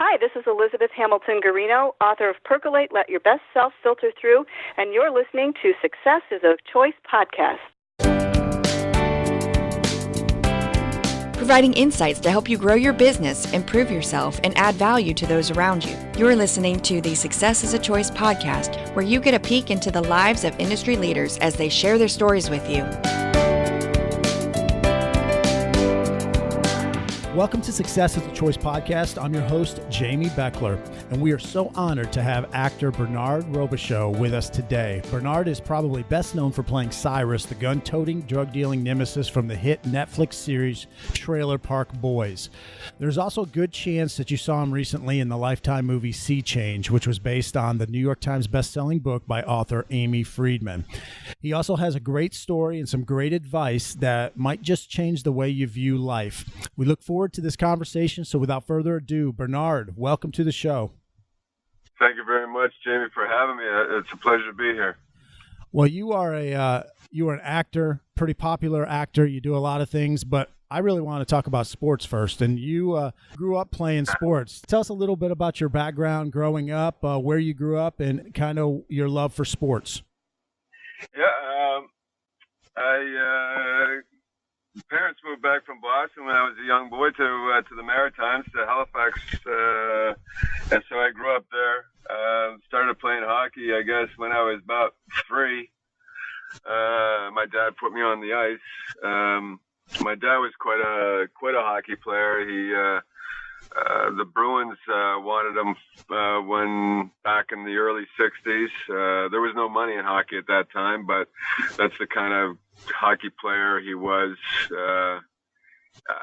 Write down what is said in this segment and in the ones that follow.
Hi, this is Elizabeth Hamilton Garino, author of Percolate, Let Your Best Self Filter Through, and you're listening to Success is a Choice podcast. Providing insights to help you grow your business, improve yourself, and add value to those around you. You're listening to the Success is a Choice podcast, where you get a peek into the lives of industry leaders as they share their stories with you. Welcome to Success is a Choice podcast. I'm your host, Jamy Bechler, and we are so honored to have actor Bernard Robichaud with us today. Bernard is probably best known for playing Cyrus, the gun-toting, drug-dealing nemesis from the hit Netflix series Trailer Park Boys. There's also a good chance that you saw him recently in the Lifetime movie Sea Change, which was based on the New York Times best-selling book by author Amy Friedman. He also has a great story and some great advice that might just change the way you view life. We look forward to this conversation, so without further ado, Bernard, welcome to the show. Thank you very much, Jamie, for having me. It's a pleasure to be here. Well, you are an actor, pretty popular actor. You do a lot of things, but I really want to talk about sports first. And you grew up playing sports. Tell us a little bit about your background growing up, where you grew up, and kind of your love for sports. Yeah, parents moved back from Boston when I was a young boy to the Maritimes, to Halifax, and so I grew up there. Started playing hockey, I guess, when I was about 3. My dad put me on the ice. My dad was quite a hockey player. The Bruins wanted him when back in the early 60s. There was no money in hockey at that time, but that's the kind of hockey player he was.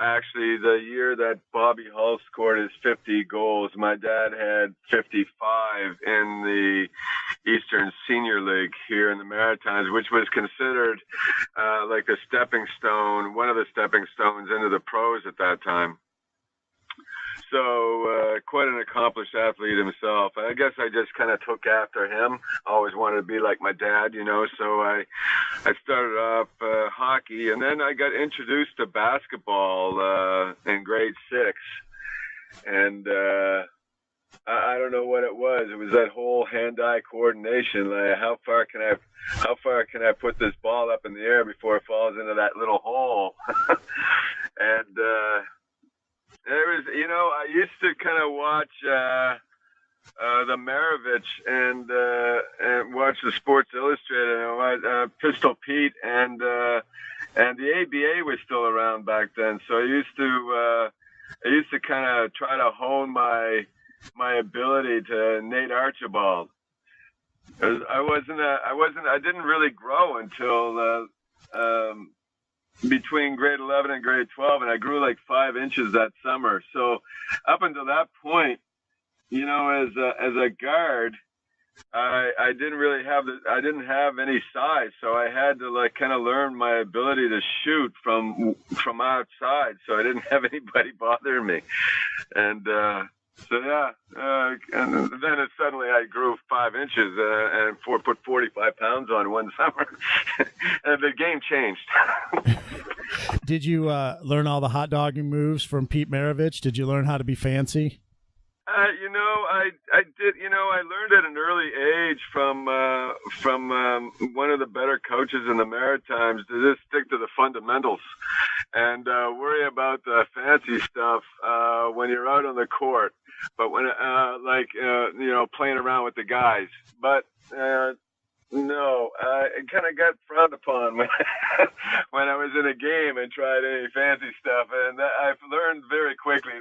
Actually, the year that Bobby Hull scored his 50 goals, my dad had 55 in the Eastern Senior League here in the Maritimes, which was considered like the stepping stone, one of the stepping stones into the pros at that time. So quite an accomplished athlete himself. I guess I just kind of took after him. I always wanted to be like my dad, so I started off hockey, and then I got introduced to basketball in grade 6. And I don't know what it was. It was that whole hand-eye coordination. Like, how far can I put this ball up in the air before it falls into that little hole? And there was, I used to kind of watch the Maravich and watch the Sports Illustrated and Pistol Pete, and the ABA was still around back then. So I used to kind of try to hone my ability to Nate Archibald. I didn't really grow until between grade 11 and grade 12, and I grew like 5 inches that summer. So up until that point, as a guard, I didn't have any size, so I had to kind of learn my ability to shoot from outside, so I didn't have anybody bothering me. And and then suddenly I grew 5 inches and put 45 pounds on one summer, and the game changed. Did you learn all the hot dogging moves from Pete Maravich? Did you learn how to be fancy? I did. I learned at an early age from one of the better coaches in the Maritimes to just stick to the fundamentals and worry about the fancy stuff when you're out on the court. But when playing around with the guys, but no, it kind of got frowned upon when when I was in a game and tried any fancy stuff, and I've learned very quickly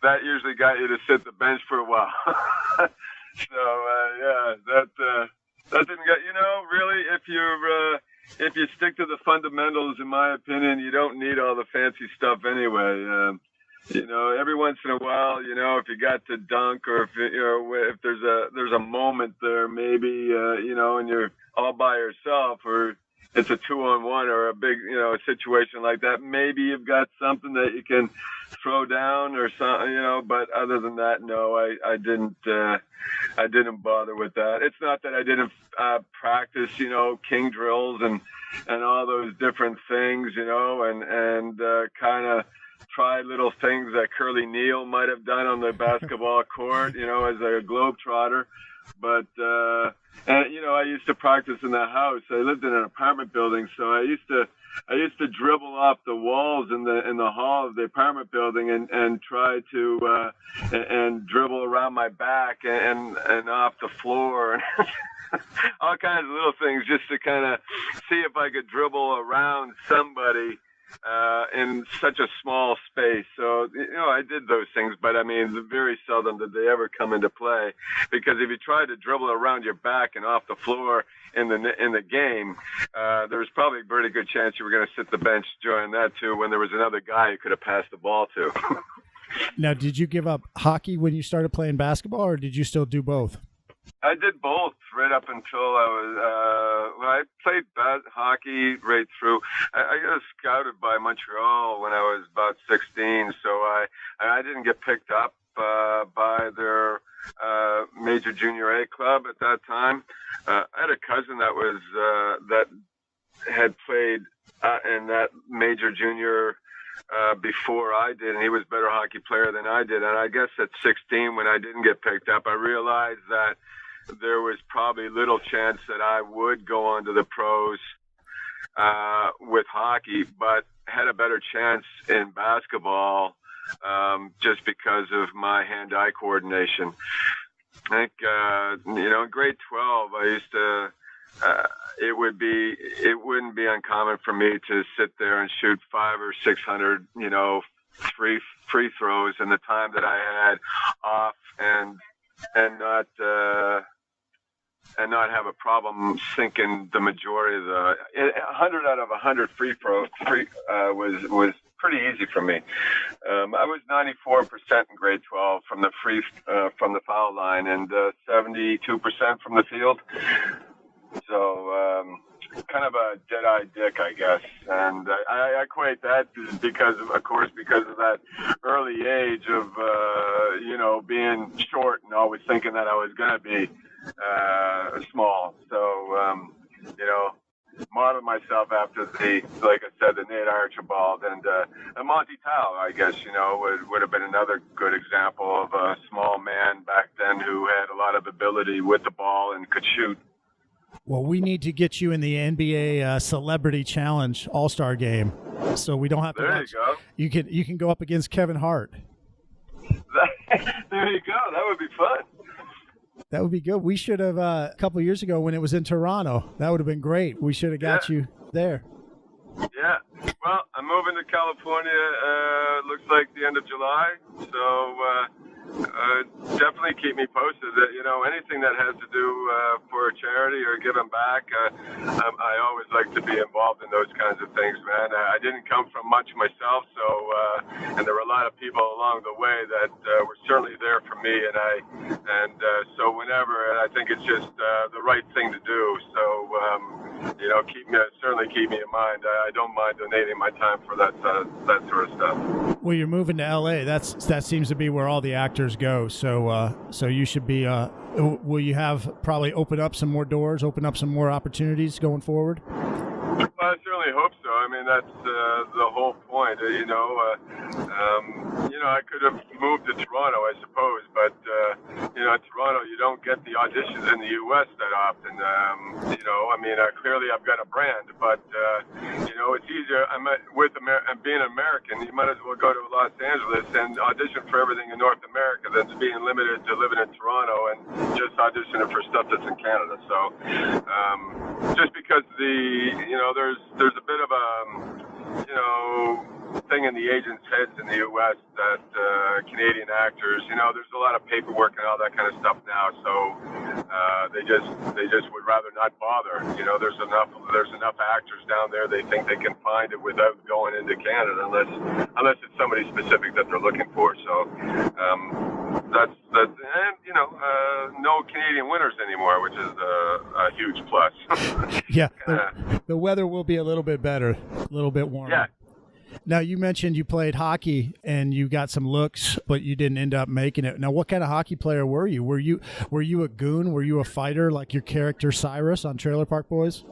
that usually got you to sit the bench for a while. So that didn't get really if you stick to the fundamentals, in my opinion, you don't need all the fancy stuff anyway. Every once in a while, if you got to dunk, or if there's a moment there, maybe, and you're all by yourself, or it's a 2-on-1 or a big, situation like that, maybe you've got something that you can throw down or something, but other than that, no, I didn't bother with that. It's not that I didn't practice, king drills and all those different things, and kind of try little things that Curly Neal might have done on the basketball court, as a globetrotter. But, I used to practice in the house. I lived in an apartment building, so I used to dribble off the walls in the hall of the apartment building and try to and dribble around my back and off the floor. All kinds of little things just to kind of see if I could dribble around somebody in such a small space. So, I did those things, but I mean, very seldom did they ever come into play, because if you tried to dribble around your back and off the floor in the game, there's probably a pretty good chance you were going to sit the bench during that too, when there was another guy you could have passed the ball to. Now, did you give up hockey when you started playing basketball, or did you still do both? I did both right up until I played hockey right through. I got scouted by Montreal when I was about 16, so I didn't get picked up by their major junior A club at that time. I had a cousin that had played in that major junior before I did, and he was a better hockey player than I did. And I guess at 16, when I didn't get picked up, I realized that there was probably little chance that I would go on to the pros with hockey, but had a better chance in basketball just because of my hand-eye coordination. I think, in grade 12, I used to, it wouldn't be uncommon for me to sit there and shoot 500 or 600, free throws in the time that I had off, and not have a problem sinking the majority of 100 out of 100 free throws was pretty easy for me. I was 94% in grade 12 from the foul line, and 72% from the field. So kind of a dead-eyed dick, I guess. And I equate that because of that early age of being short and always thinking that I was going to be small. So modeled myself after like I said, the Nate Archibald and Monty Tao, I guess, would have been another good example of a small man back then who had a lot of ability with the ball and could shoot. Well, we need to get you in the NBA Celebrity Challenge All-Star game, so we don't have to. There you go. You can go up against Kevin Hart. There you go. That would be fun. That would be good. We should have a couple of years ago when it was in Toronto. That would have been great. We should have got you there. Yeah. Well, I'm moving to California. Looks like the end of July. So definitely keep me posted. Anything that has to do for a charity or giving back, I always like to be involved in those kinds of things, man. I didn't come from much myself, so and there were a lot of people along the way that were certainly there for me, and so whenever, and I think it's just the right thing to do. So certainly keep me in mind. I don't mind donating my time for that sort of stuff. Well, you're moving to LA. That seems to be where all the actors go. So you should be. Will you have probably open up some more doors, open up some more opportunities going forward? Well, I certainly hope so. I mean, that's the whole point. I could have moved to Toronto, I suppose, but Toronto, you don't get the auditions in the U.S. that often. Clearly I've got a brand, but it's easier. Being American, you might as well go to Los Angeles and audition for everything in North America than being limited to living in Toronto and just auditioning for stuff that's in Canada. So just because there's a bit of a thing in the agents' heads in the U.S. that Canadian actors, there's a lot of paperwork and all that kind of stuff now. So they just would rather not bother. There's enough actors down there. They think they can find it without going into Canada, unless it's somebody specific that they're looking for. So that's no Canadian winners anymore, which is a huge plus. Yeah, the weather will be a little bit better, a little bit warmer. Yeah. Now, you mentioned you played hockey and you got some looks, but you didn't end up making it. Now, what kind of hockey player were you? Were you a goon? Were you a fighter like your character Cyrus on Trailer Park Boys?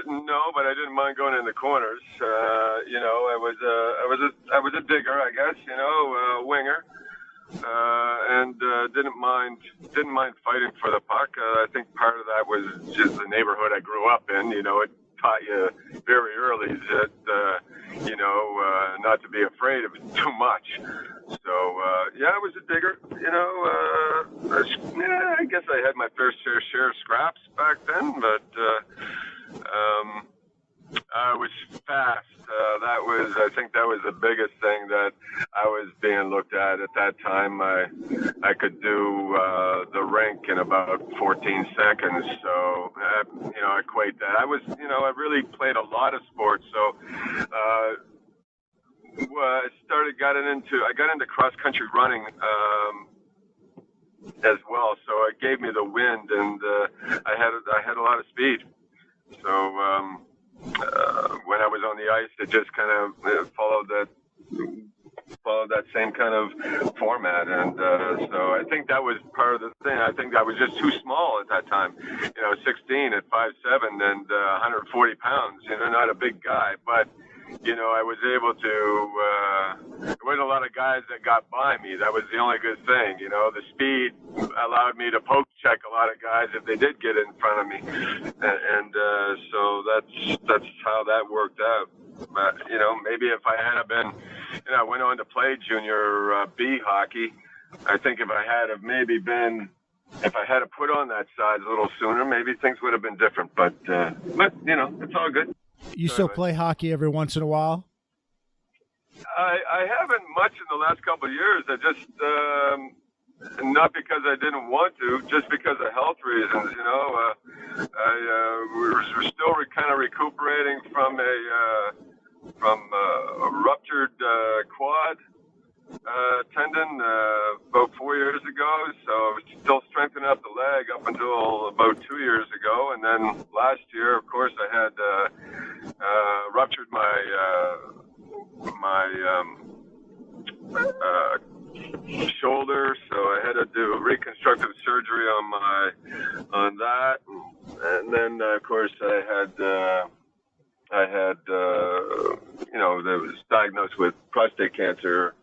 No, but I didn't mind going in the corners. I was a digger, I guess. Winger, and didn't mind fighting for the puck. I think part of that was just the neighborhood I grew up in. It taught you very early that not to be afraid of too much. So I was a digger. I guess I had my fair share of scraps back then, but I was fast. I think that was the biggest thing that I was being looked at that time. I could do the rink in about 14 seconds. So, equate that. I really played a lot of sports. So, I got into cross country running as well. So it gave me the wind, and I had a lot of speed. So when I was on the ice, it just kind of followed that same kind of format, and so I think that was part of the thing. I think I was just too small at that time. 16 at 5'7" and 140 pounds. Not a big guy, but I was able to. There wasn't a lot of guys that got by me. That was the only good thing. The speed allowed me to poke check a lot of guys if they did get in front of me, and so that's how that worked out. But maybe if I had been, I went on to play junior B hockey. I think if I had put on that size a little sooner, maybe things would have been different. But it's all good. You still play hockey every once in a while? I haven't much in the last couple of years. I just, not because I didn't want to, just because of health reasons, we're still kind of recuperating from a ruptured quad tendon about 4 years ago. So I was still strengthening up the leg up until about 2 years ago. And then last year, of course, I had ruptured my shoulder, so I had to do reconstructive surgery on that, and then of course I was diagnosed with prostate cancer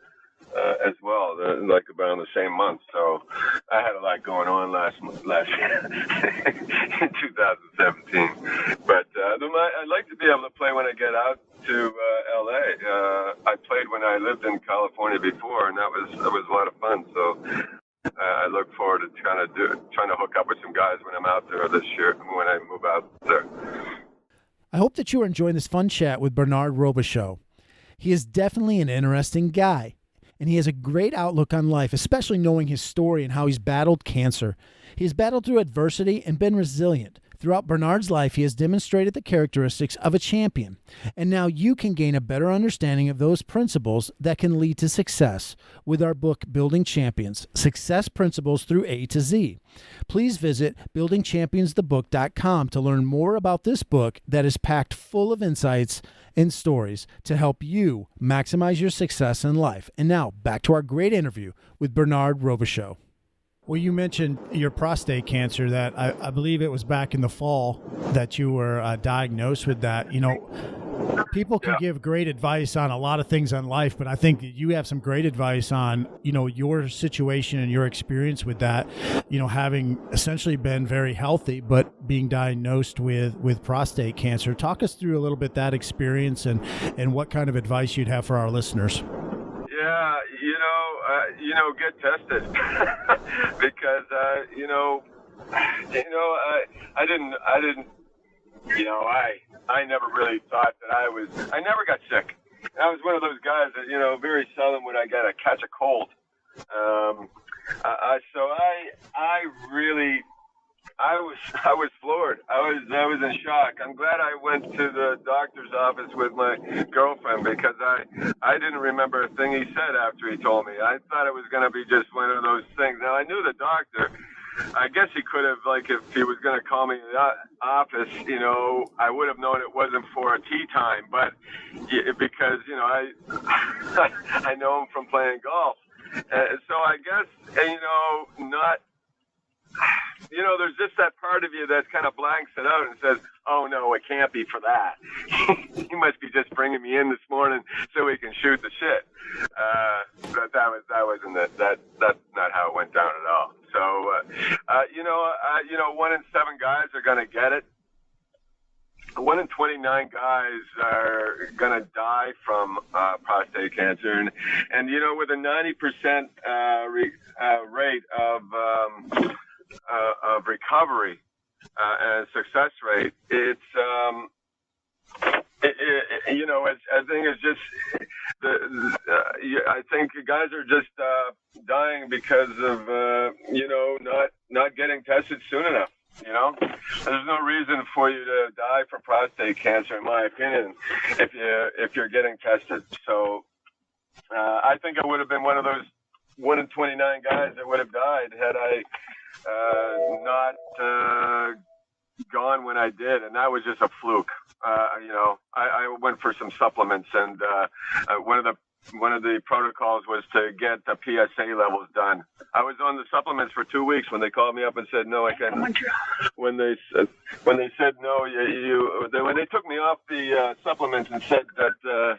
as well, like about the same month. So I had a lot going on last year in 2017. But I'd like to be able to play when I get out to LA. I played when I lived in California before, and that was a lot of fun. So I look forward to trying to hook up with some guys when I'm out there this year, when I move out there. I hope that you are enjoying this fun chat with Bernard Robichaud. He is definitely an interesting guy, and he has a great outlook on life, especially knowing his story and how he's battled cancer. He has battled through adversity and been resilient. Throughout Bernard's life, he has demonstrated the characteristics of a champion, and now you can gain a better understanding of those principles that can lead to success with our book, Building Champions, Success Principles Through A to Z. Please visit buildingchampionsthebook.com to learn more about this book that is packed full of insights and stories to help you maximize your success in life. And now, back to our great interview with Bernard Robichaud. Well, you mentioned your prostate cancer, that I believe it was back in the fall that you were diagnosed with that. People can give great advice on a lot of things in life, but I think that you have some great advice on, your situation and your experience with that, having essentially been very healthy, but being diagnosed with prostate cancer. Talk us through a little bit that experience and what kind of advice you'd have for our listeners. Yeah, get tested because I never really thought that I never got sick. I was one of those guys that very seldom would I catch a cold. I was floored. I was in shock. I'm glad I went to the doctor's office with my girlfriend because I didn't remember a thing he said after he told me. I thought it was going to be just one of those things. Now, I knew the doctor. I guess he could have, if he was going to call me in the office, I would have known it wasn't for a tea time. But because, I know him from playing golf. So I guess, there's just that part of you that kind of blanks it out and says, oh, no, it can't be for that. He must be just bringing me in this morning so we can shoot the shit. But that's not how it went down at all. So, 1 in 7 guys are going to get it. 1 in 29 guys are going to die from prostate cancer. And with a 90% rate of recovery and success rate, it's I think it's just I think guys are just dying because of not getting tested soon enough. There's no reason for you to die from prostate cancer, in my opinion, if you're getting tested. So I think I would have been one of those 1 in 29 guys that would have died had I not gone when I did, and that was just a fluke. I went for some supplements, and one of the protocols was to get the PSA levels done. I was on the supplements for 2 weeks when they called me up and said, no, I can't. When they said no, when they took me off the supplements and said that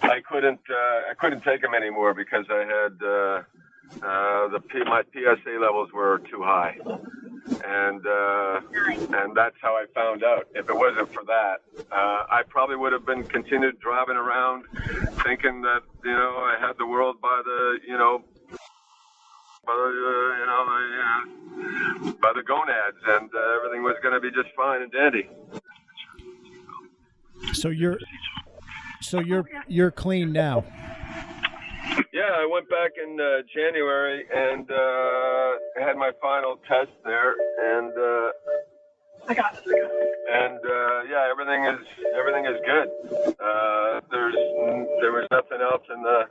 I couldn't take them anymore because I had my PSA levels were too high. And that's how I found out. If it wasn't for that, I probably would have been continued driving around thinking that, I had the world by the gonads, and everything was going to be just fine and dandy. So you're clean now. Yeah, I went back in January and had my final test there, and everything is good. There was nothing else in the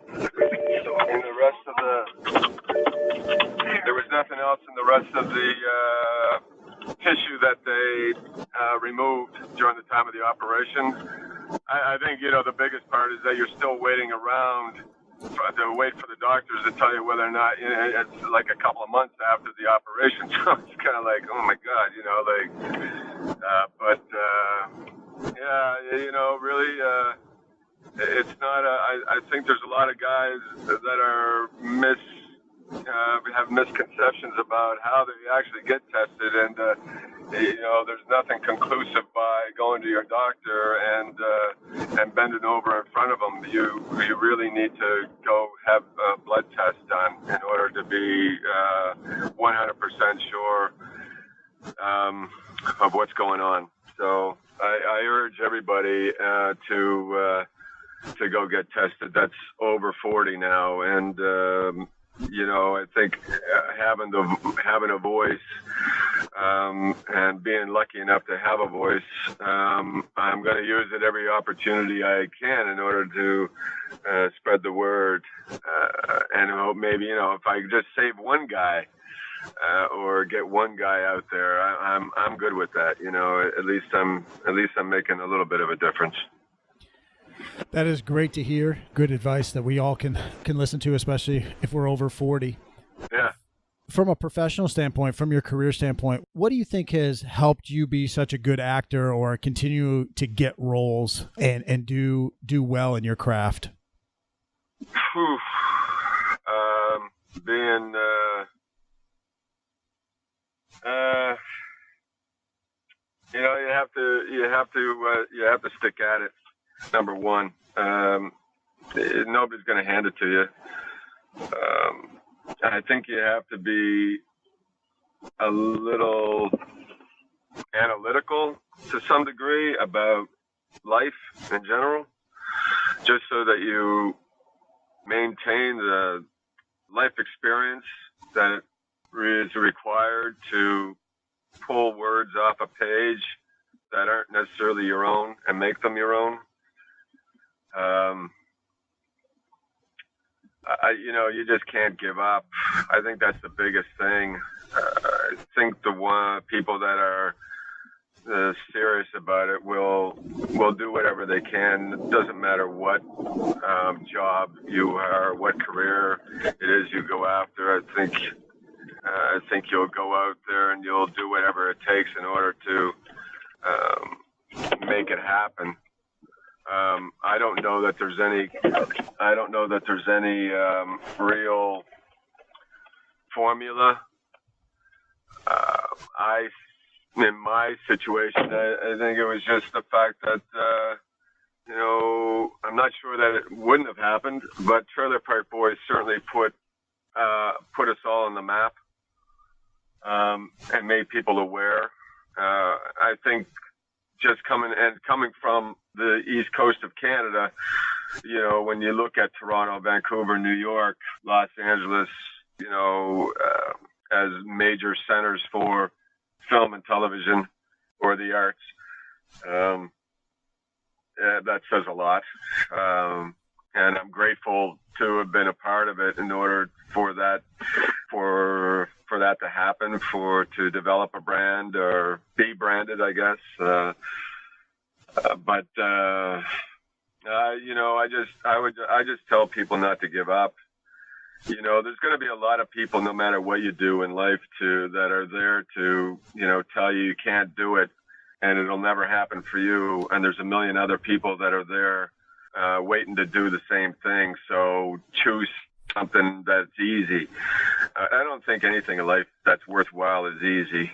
rest of the tissue that they removed during the time of the operation. I think the biggest part is that you're still waiting around to wait for the doctors to tell you whether or not it's like a couple of months after the operation. So it's kind of like, oh my God, really, it's not. I think there's a lot of guys that are have misconceptions about how they actually get tested, and there's nothing conclusive by going to your doctor and bending over in front of them. You really need to go have a blood test done in order to be 100% sure of what's going on. So I urge everybody to go get tested. That's over 40 now, and I think having a voice and being lucky enough to have a voice, I'm going to use it every opportunity I can in order to spread the word, and hope maybe if I just save one guy or get one guy out there, I'm good with that. At least I'm making a little bit of a difference. That is great to hear. Good advice that we all can listen to, especially if we're over 40. Yeah. From a professional standpoint, from your career standpoint, what do you think has helped you be such a good actor or continue to get roles and do well in your craft? Being you have to stick at it. Number one, nobody's going to hand it to you. I think you have to be a little analytical to some degree about life in general, just so that you maintain the life experience that is required to pull words off a page that aren't necessarily your own and make them your own. You just can't give up. I think that's the biggest thing. I think the people that are serious about it will do whatever they can. It doesn't matter what job you are, what career it is you go after. I think I think you'll go out there and you'll do whatever it takes in order to make it happen. I don't know that there's any real formula. In my situation, I think it was just the fact that, I'm not sure that it wouldn't have happened, but Trailer Park Boys certainly put us all on the map, and made people aware. I think just coming from the East Coast of Canada, when you look at Toronto, Vancouver, New York, Los Angeles, as major centers for film and television or the arts, that says a lot. And I'm grateful to have been a part of it in order for that to happen, to develop a brand or be branded, I guess. I just tell people not to give up. There's going to be a lot of people, no matter what you do in life, that are there to, tell you can't do it and it'll never happen for you. And there's a million other people that are there waiting to do the same thing. So choose something that's easy. I don't think anything in life that's worthwhile is easy.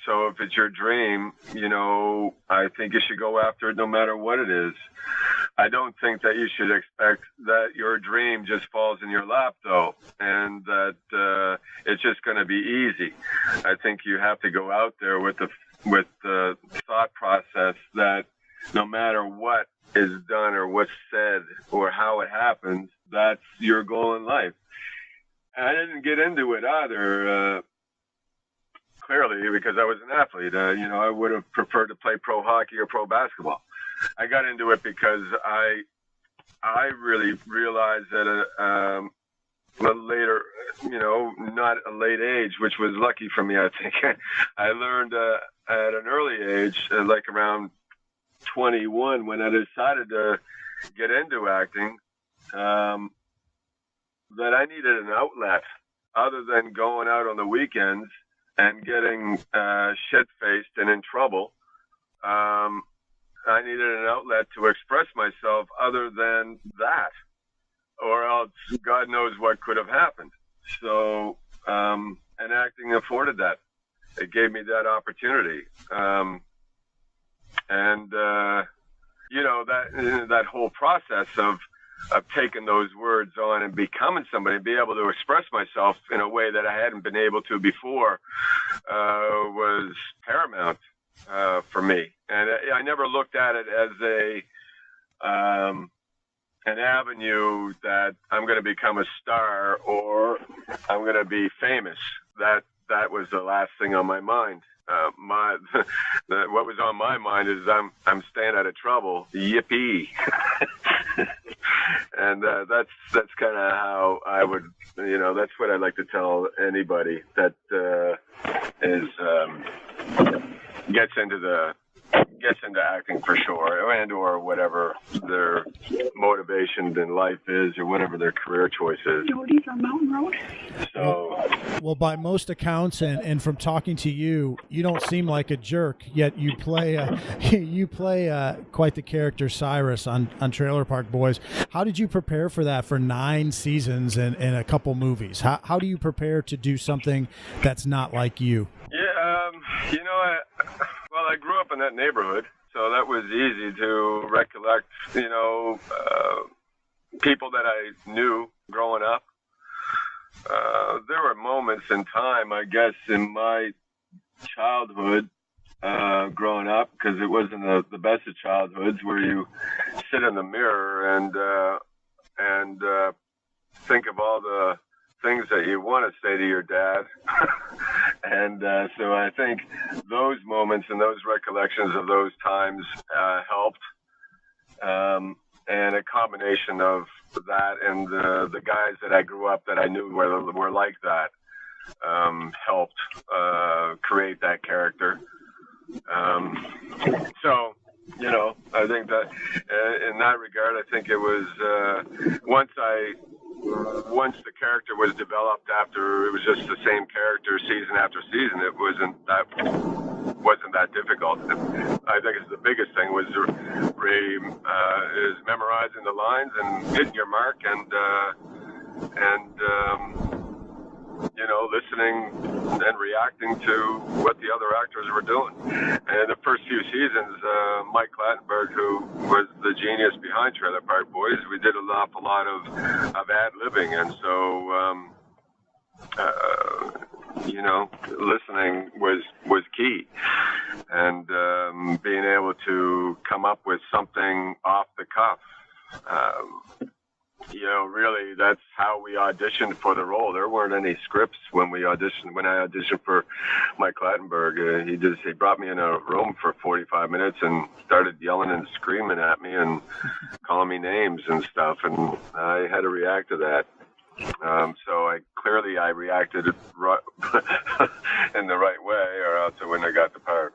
So if it's your dream, I think you should go after it no matter what it is. I don't think that you should expect that your dream just falls in your lap, though, and that it's just going to be easy. I think you have to go out there with the thought process that no matter what is done or what's said or how it happens, that's your goal in life. And I didn't get into it either, clearly, because I was an athlete. I would have preferred to play pro hockey or pro basketball. I got into it because I really realized at a later, not a late age, which was lucky for me, I think. I learned at an early age, like around 21, when I decided to get into acting, that I needed an outlet other than going out on the weekends and getting shit-faced and in trouble. I needed an outlet to express myself other than that, or else God knows what could have happened. So, and acting afforded that. It gave me that opportunity. That whole process of taking those words on and becoming somebody, be able to express myself in a way that I hadn't been able to before, was paramount for me. And I never looked at it as an avenue that I'm going to become a star or I'm going to be famous. That was the last thing on my mind. What was on my mind is I'm staying out of trouble. Yippee! And that's kind of how I would, that's what I'd like to tell anybody that gets into acting for sure, and or whatever their motivation in life is, or whatever their career choice is. Jody's on Mountain Road. So, well, by most accounts, and from talking to you, you don't seem like a jerk. Yet you play quite the character, Cyrus, on Trailer Park Boys. How did you prepare for that for 9 seasons and a couple movies? How do you prepare to do something that's not like you? Yeah, I grew up in that neighborhood, so that was easy to recollect, people that I knew growing up. There were moments in time, I guess, in my childhood, growing up, because it wasn't the best of childhoods, where you sit in the mirror and think of all the things that you want to say to your dad. And so I think those moments and those recollections of those times helped. And a combination of that and the guys that I grew up that I knew were like that helped create that character. So, I think that in that regard, I think it was once I once the character was developed, after it was just the same character season after season, it wasn't that difficult. I think it's the biggest thing was really is memorizing the lines and hitting your mark and listening and reacting to what the other actors were doing. And in the first few seasons, Mike Clattenburg, who was the genius behind Trailer Park Boys, we did an awful lot of ad-libbing, and so listening was key, and being able to come up with something off the cuff. Really, that's how we auditioned for the role. There weren't any scripts when we auditioned. When I auditioned for Mike Clattenburg, he brought me in a room for 45 minutes and started yelling and screaming at me and calling me names and stuff, and I had to react to that. So I reacted in the right way, or else I wouldn't have got the part.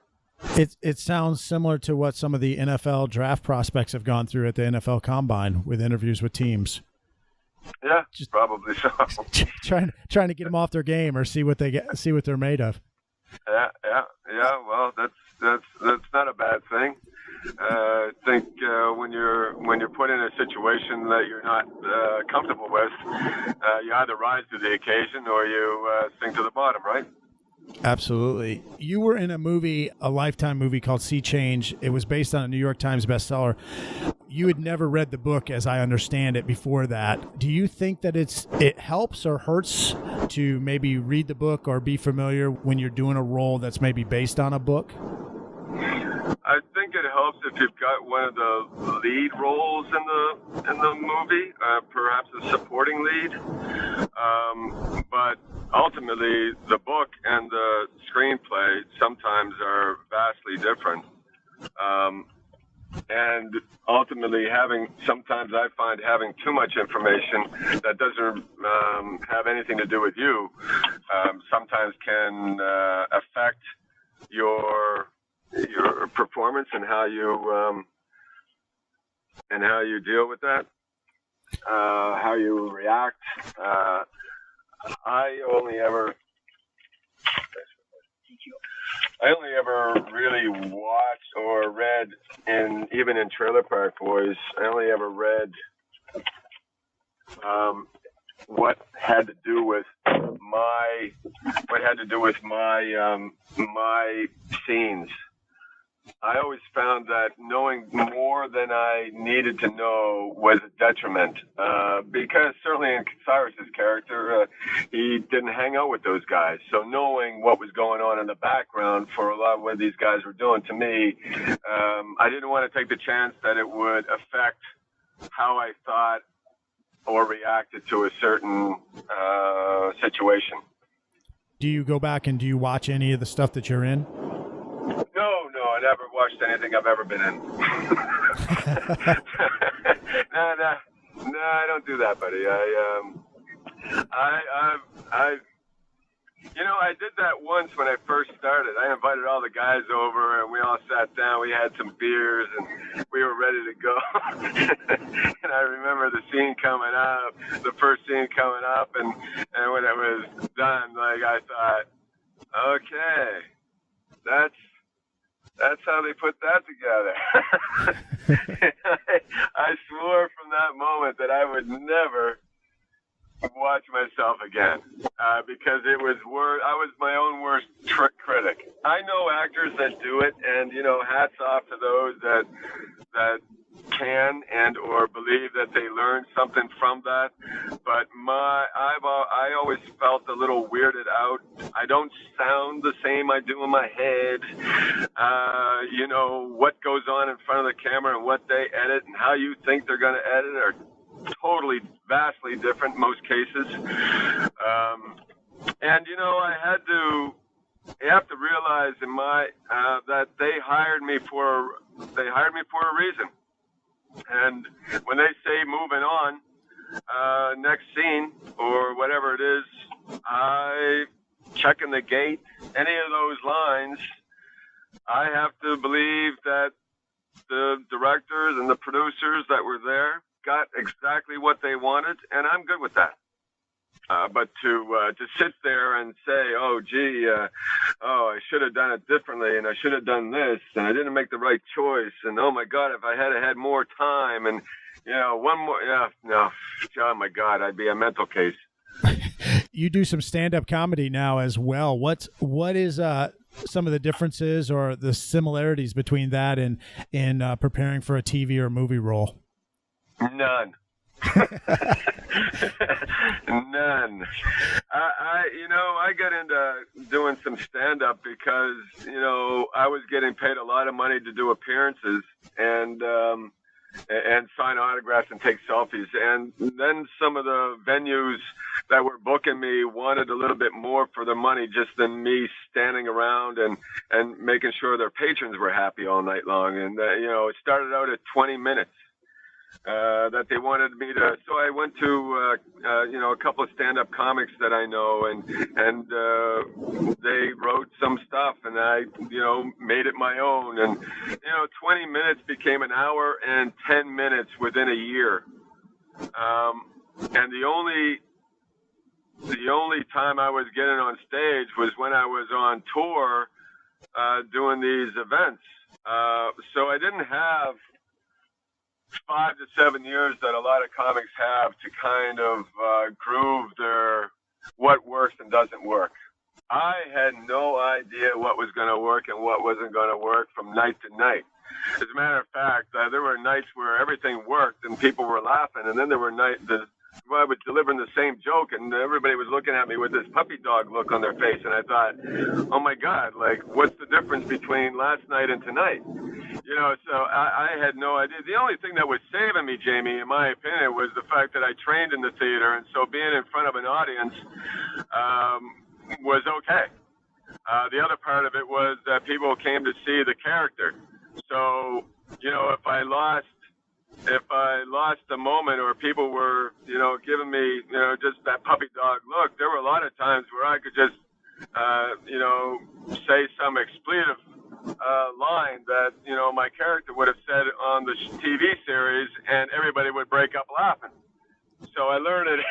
It sounds similar to what some of the NFL draft prospects have gone through at the NFL Combine with interviews with teams. Yeah, probably so. Trying to get them off their game or see what they're made of. Yeah. Well, that's not a bad thing. I think when you're put in a situation that you're not comfortable with, you either rise to the occasion or you sink to the bottom, right? Absolutely. You were in a Lifetime movie called Sea Change. It was based on a New York Times bestseller. You had never read the book, as I understand it, before that. Do you think that it helps or hurts to maybe read the book or be familiar when you're doing a role that's maybe based on a book? I think it helps if you've got one of the lead roles in the movie, perhaps a supporting lead. But ultimately, the book and the screenplay sometimes are vastly different. And ultimately, sometimes I find having too much information that doesn't have anything to do with you sometimes can affect your performance and how you deal with that, how you react. I only ever really watched or read, even in Trailer Park Boys, I only ever read what had to do with my scenes. I always found that knowing more than I needed to know was a detriment, because certainly in Cyrus's character, he didn't hang out with those guys. So knowing what was going on in the background for a lot of what these guys were doing to me, I didn't want to take the chance that it would affect how I thought or reacted to a certain situation. Do you go back and do you watch any of the stuff that you're in? No, I never watched anything I've ever been in. No, I don't do that, buddy. I did that once when I first started. I invited all the guys over, and we all sat down. We had some beers, and we were ready to go. And I remember the first scene coming up, and when it was done, I thought, okay, that's how they put that together. I swore from that moment that I would never watch myself again, because I was my own worst critic. I know actors that do it, and hats off to those that can and or believe that they learned something from that. But I always felt a little weirded out. I don't sound the same I do in my head. What goes on in front of the camera and what they edit and how you think they're going to edit are totally, vastly different in most cases. You have to realize that they hired me for a reason. And when they say moving on, next scene or whatever it is, I checking the gate, any of those lines, I have to believe that the directors and the producers that were there got exactly what they wanted, and I'm good with that. But to sit there and say, oh, gee, I should have done it differently, and I should have done this, and I didn't make the right choice, and oh my God, if I had more time, and one more, no, oh my God, I'd be a mental case. You do some stand-up comedy now as well. What is some of the differences or the similarities between that and preparing for a TV or movie role? None. None. I got into doing some stand-up because, I was getting paid a lot of money to do appearances and sign autographs and take selfies. And then some of the venues that were booking me wanted a little bit more for the money just than me standing around and making sure their patrons were happy all night long. And, it started out at 20 minutes. That they wanted me to, so I went to a couple of stand-up comics that I know, and they wrote some stuff, and I made it my own, and 20 minutes became an hour and 10 minutes within a year, and the only time I was getting on stage was when I was on tour doing these events, so I didn't have 5 to 7 years that a lot of comics have to kind of groove their what works and doesn't work. I had no idea what was going to work and what wasn't going to work from night to night. As a matter of fact, there were nights where everything worked and people were laughing, and then there were nights I was delivering the same joke and everybody was looking at me with this puppy dog look on their face, and I thought, oh my God, what's the difference between last night and tonight? So I had no idea. The only thing that was saving me, Jamie, in my opinion, was the fact that I trained in the theater, and so being in front of an audience was okay. The other part of it was that people came to see the character. So, if I lost a moment, or people were, giving me, just that puppy dog look, there were a lot of times where I could just, say some expletive line that, my character would have said on the TV series, and everybody would break up laughing. So I learned it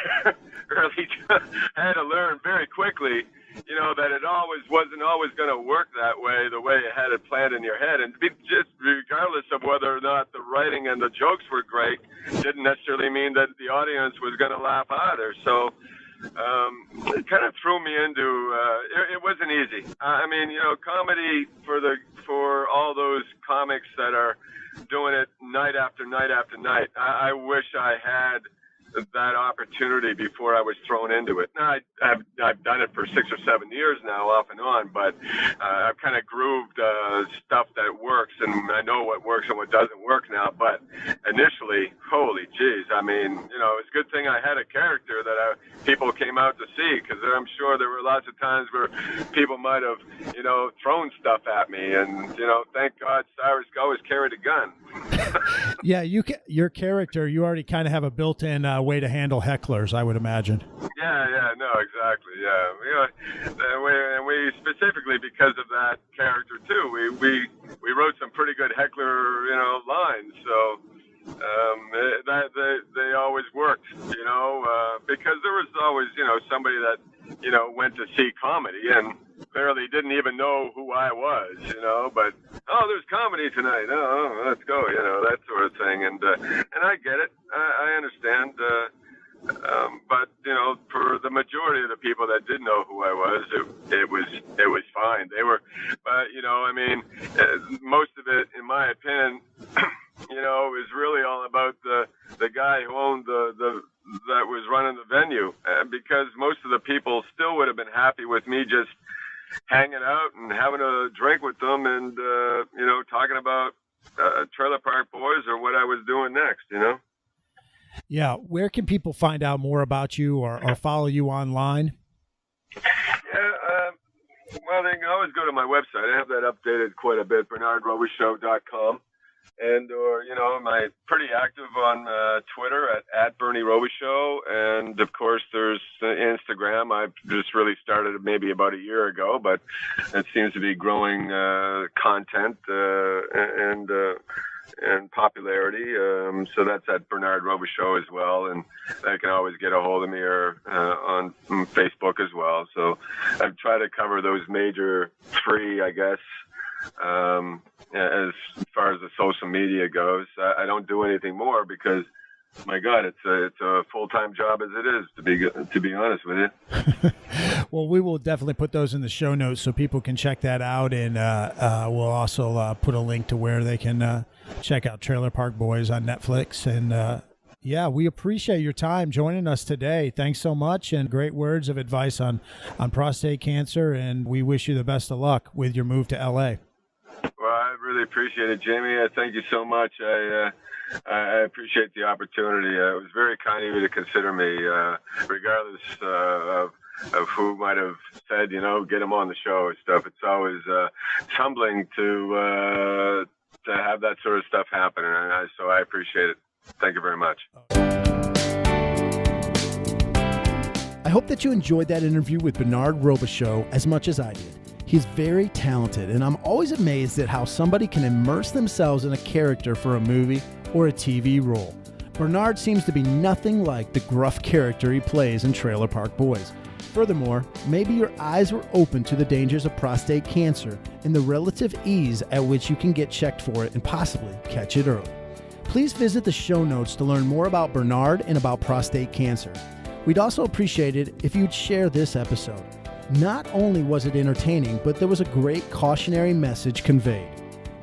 early. I had to learn very quickly, that it wasn't always going to work that way, the way you had it planned in your head. And just regardless of whether or not the writing and the jokes were great, didn't necessarily mean that the audience was going to laugh either. So it kind of threw me into, it wasn't easy. Comedy for all those comics that are doing it night after night after night, I wish I had that opportunity before I was thrown into it. Now, I've done it for 6 or 7 years now, off and on, but I've kind of grooved stuff that works, and I know what works and what doesn't work now. But initially, holy jeez, it's a good thing I had a character that people came out to see, because I'm sure there were lots of times where people might have, thrown stuff at me, and thank God Cyrus always carried a gun. Yeah, your character, you already kind of have a built-in way to handle hecklers, I would imagine. Yeah, no, exactly, yeah. And we specifically, because of that character too, we wrote some pretty good heckler, lines. So they always worked, because there was always, somebody that, went to see comedy and clearly didn't even know who I was, but, there's comedy tonight. Oh, let's go, that sort of thing. And I get it. I understand. But, for the majority of the people that did know who I was, it was fine. They were, most of it, in my opinion, is really all about the guy who owned that was running the venue, because most of the people still would have been happy with me just hanging out and having a drink with them and, talking about Trailer Park Boys or what I was doing next, Yeah. Where can people find out more about you or follow you online? Yeah, well, they can always go to my website. I have that updated quite a bit, BernardRobichaud.com. I'm pretty active on Twitter at Bernie Robichaud, and of course there's Instagram. I've just really started maybe about a year ago, but it seems to be growing content, and and popularity. So that's at Bernard Robichaud as well, and they can always get a hold of me or on Facebook as well. So I've tried to cover those major three, I guess. As far as the social media goes, I don't do anything more because, my God, it's a full-time job as it is, to be honest with you. Well, we will definitely put those in the show notes so people can check that out, and we'll also put a link to where they can check out Trailer Park Boys on Netflix. And yeah, we appreciate your time joining us today. Thanks so much, and great words of advice on prostate cancer, and we wish you the best of luck with your move to LA. Well, I really appreciate it, Jamie. Thank you so much. I appreciate the opportunity. It was very kind of you to consider me, regardless of who might have said, get him on the show and stuff. It's always humbling to have that sort of stuff happen, and so I appreciate it. Thank you very much. I hope that you enjoyed that interview with Bernard Robichaud as much as I did. He's very talented, and I'm always amazed at how somebody can immerse themselves in a character for a movie or a TV role. Bernard seems to be nothing like the gruff character he plays in Trailer Park Boys. Furthermore, maybe your eyes were open to the dangers of prostate cancer and the relative ease at which you can get checked for it and possibly catch it early. Please visit the show notes to learn more about Bernard and about prostate cancer. We'd also appreciate it if you'd share this episode. Not only was it entertaining, but there was a great cautionary message conveyed.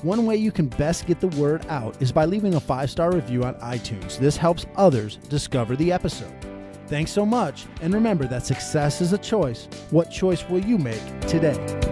One way you can best get the word out is by leaving a 5-star review on iTunes. This helps others discover the episode. Thanks so much, and remember that success is a choice. What choice will you make today?